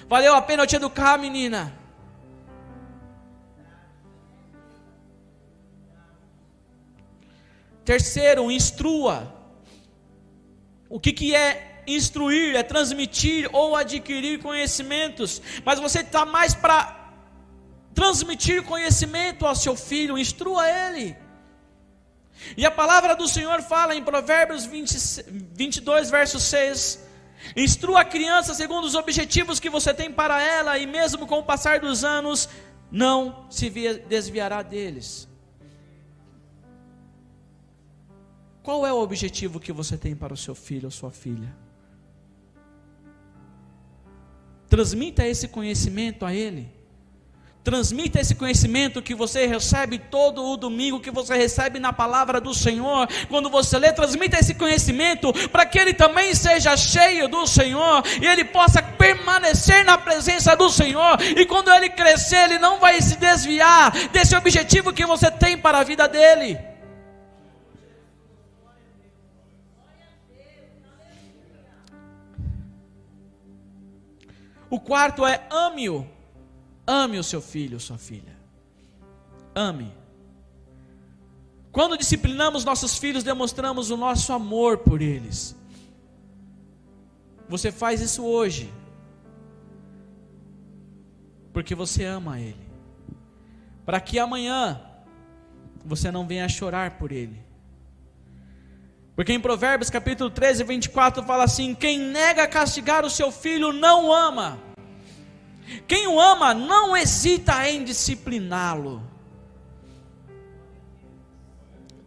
Valeu a pena eu te educar, menina. Terceiro, instrua. O que é instruir? É transmitir ou adquirir conhecimentos. Mas você está mais para transmitir conhecimento ao seu filho. Instrua ele. E a palavra do Senhor fala em Provérbios 22, verso 6: instrua a criança segundo os objetivos que você tem para ela, e mesmo com o passar dos anos, não se desviará deles. Qual é o objetivo que você tem para o seu filho ou sua filha? Transmita esse conhecimento a ele. Transmita esse conhecimento que você recebe todo o domingo, que você recebe na palavra do Senhor. Quando você lê, transmita esse conhecimento para que ele também seja cheio do Senhor e ele possa permanecer na presença do Senhor. E quando ele crescer, ele não vai se desviar desse objetivo que você tem para a vida dele. O quarto é ame-o. Ame o seu filho ou sua filha. Ame. Quando disciplinamos nossos filhos, demonstramos o nosso amor por eles. Você faz isso hoje. porque você ama Ele, para que amanhã você não venha chorar por Ele. Porque em Provérbios capítulo 13, 24 fala assim: quem nega castigar o seu filho não ama, quem o ama não hesita em discipliná-lo.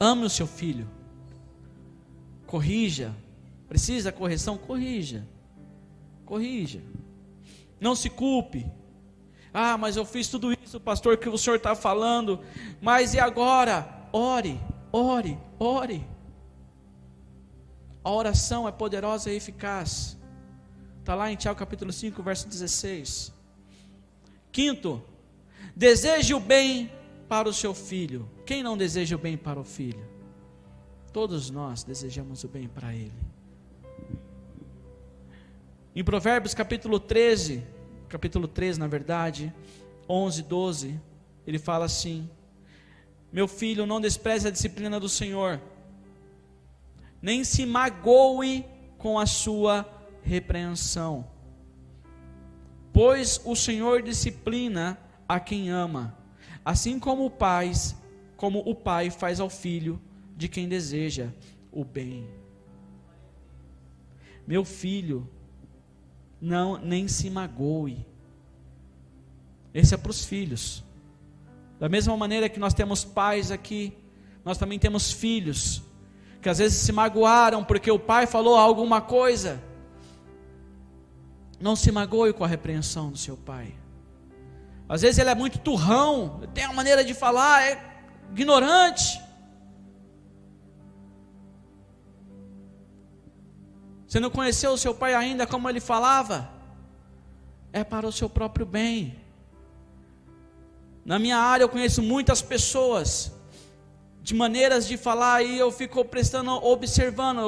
Ame o seu filho, corrija, precisa correção, corrija, não se culpe. Ah, mas eu fiz tudo isso, pastor, que o senhor está falando, mas e agora? Ore. A oração é poderosa e eficaz. Está lá em Tiago capítulo 5, verso 16. Quinto, deseje o bem para o seu filho. Quem não deseja o bem para o filho? Todos nós desejamos o bem para ele. Em Provérbios capítulo 13 na verdade, 11, 12, ele fala assim: meu filho, não despreze a disciplina do Senhor, nem se magoe com a sua repreensão, pois o Senhor disciplina a quem ama, assim como o pai faz ao filho de quem deseja o bem. Meu filho, nem se magoe. Esse é para os filhos. Da mesma maneira que nós temos pais aqui, nós também temos filhos que às vezes se magoaram porque o pai falou alguma coisa. Não se magoe com a repreensão do seu pai. Às vezes ele é muito turrão, tem uma maneira de falar, é ignorante. Você não conheceu o seu pai ainda como ele falava? É para o seu próprio bem. Na minha área eu conheço muitas pessoas de maneiras de falar, e eu fico observando,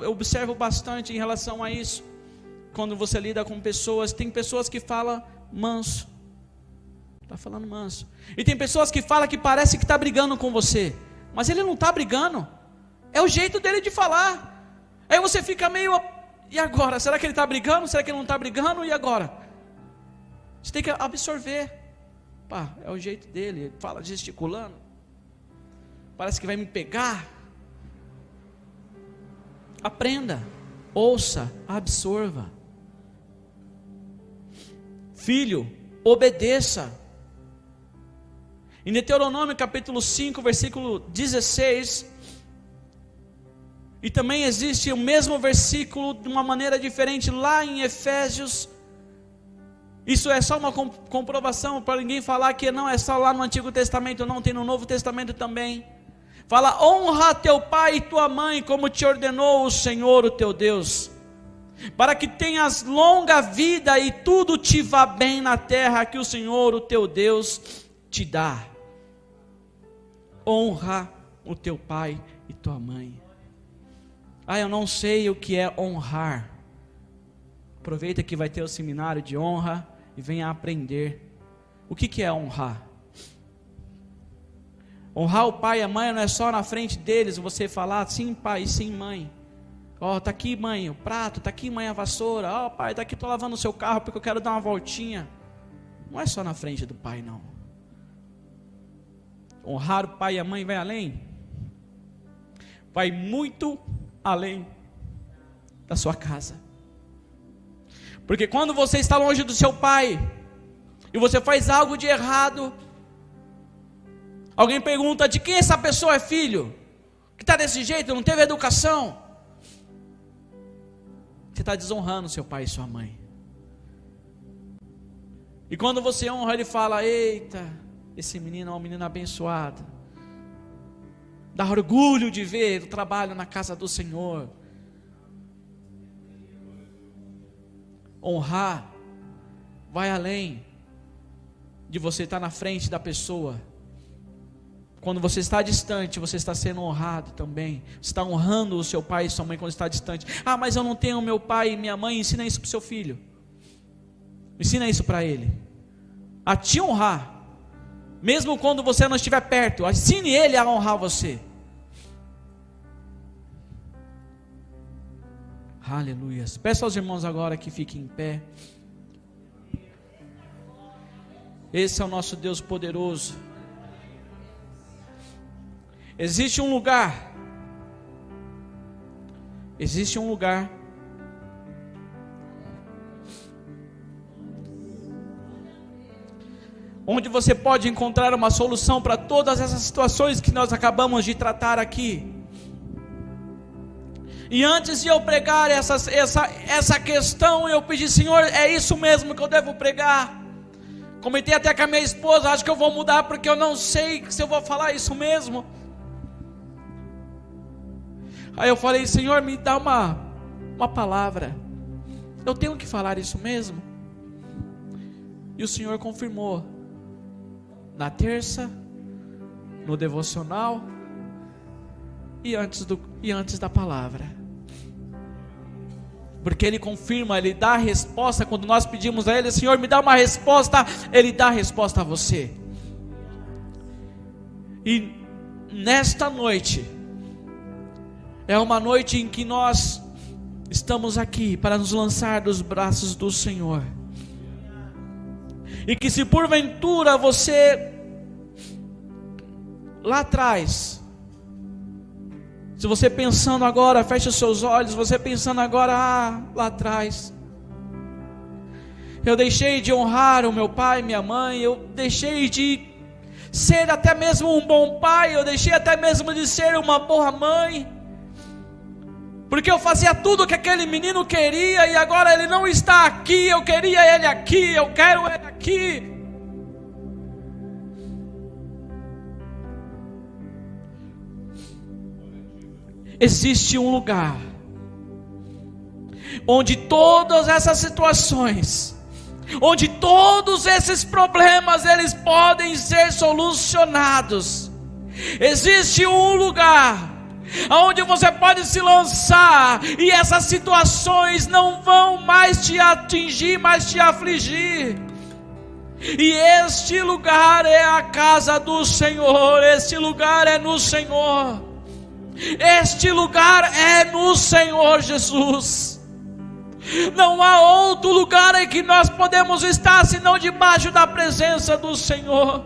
eu observo bastante em relação a isso. Quando você lida com pessoas, tem pessoas que falam manso, está falando manso, e tem pessoas que falam que parece que está brigando com você, mas ele não está brigando, é o jeito dele de falar. Aí você fica meio, e agora? Será que ele está brigando? Será que ele não está brigando? E agora? Você tem que absorver. Pá, é o jeito dele, ele fala gesticulando, parece que vai me pegar. Aprenda, ouça, absorva. Filho, obedeça. Em Deuteronômio capítulo 5, versículo 16, e também existe o mesmo versículo de uma maneira diferente lá em Efésios. Isso é só uma comprovação para ninguém falar que não é só lá no Antigo Testamento, não, tem no Novo Testamento também. Fala: honra teu pai e tua mãe, como te ordenou o Senhor, o teu Deus, para que tenhas longa vida e tudo te vá bem na terra que o Senhor, o teu Deus, te dá. Honra o teu pai e tua mãe. Ah, eu não sei o que é honrar. Aproveita que vai ter o seminário de honra e venha aprender. O que é honrar? Honrar o pai e a mãe não é só na frente deles você falar sim pai, sim mãe. Ó, tá aqui mãe o prato, tá aqui mãe a vassoura. Ó pai, tá aqui, tô lavando o seu carro porque eu quero dar uma voltinha. Não é só na frente do pai não. Honrar o pai e a mãe vai além. Vai muito além da sua casa. Porque quando você está longe do seu pai e você faz algo de errado, alguém pergunta: de quem essa pessoa é filho? Que está desse jeito, não teve educação. Você está desonrando seu pai e sua mãe. E quando você honra, ele fala: eita, esse menino é um menino abençoado. Dá orgulho de ver o trabalho na casa do Senhor. Honrar vai além de você estar na frente da pessoa. Quando você está distante, você está sendo honrado também. Você está honrando o seu pai e sua mãe quando está distante. Ah, mas eu não tenho meu pai e minha mãe. Ensina isso para o seu filho. Ensina isso para ele. A te honrar. Mesmo quando você não estiver perto. Ensine ele a honrar você. Aleluia. Peço aos irmãos agora que fiquem em pé. Esse é o nosso Deus poderoso. Existe um lugar onde você pode encontrar uma solução para todas essas situações que nós acabamos de tratar aqui. E antes de eu pregar essa questão, eu pedi: Senhor, é isso mesmo que eu devo pregar? Comentei até com a minha esposa: acho que eu vou mudar, porque eu não sei se eu vou falar isso mesmo. Aí eu falei: Senhor, me dá uma palavra, eu tenho que falar isso mesmo? E o Senhor confirmou, na terça, no devocional, e antes da palavra. Porque Ele confirma, Ele dá a resposta. Quando nós pedimos a Ele: Senhor, me dá uma resposta, Ele dá a resposta a você. E nesta noite é uma noite em que nós estamos aqui para nos lançar dos braços do Senhor. E que se porventura você lá atrás, se você pensando agora, feche os seus olhos, você pensando agora: lá atrás eu deixei de honrar o meu pai e minha mãe, eu deixei de ser até mesmo um bom pai, eu deixei até mesmo de ser uma boa mãe, porque eu fazia tudo que aquele menino queria, e agora ele não está aqui, eu queria ele aqui, eu quero ele aqui. Existe um lugar onde todas essas situações, onde todos esses problemas, eles podem ser solucionados. Existe um lugar onde você pode se lançar, e essas situações não vão mais te atingir, mais te afligir. E este lugar é a casa do Senhor, este lugar é no Senhor. Este lugar é no Senhor Jesus. Não há outro lugar em que nós podemos estar senão debaixo da presença do Senhor.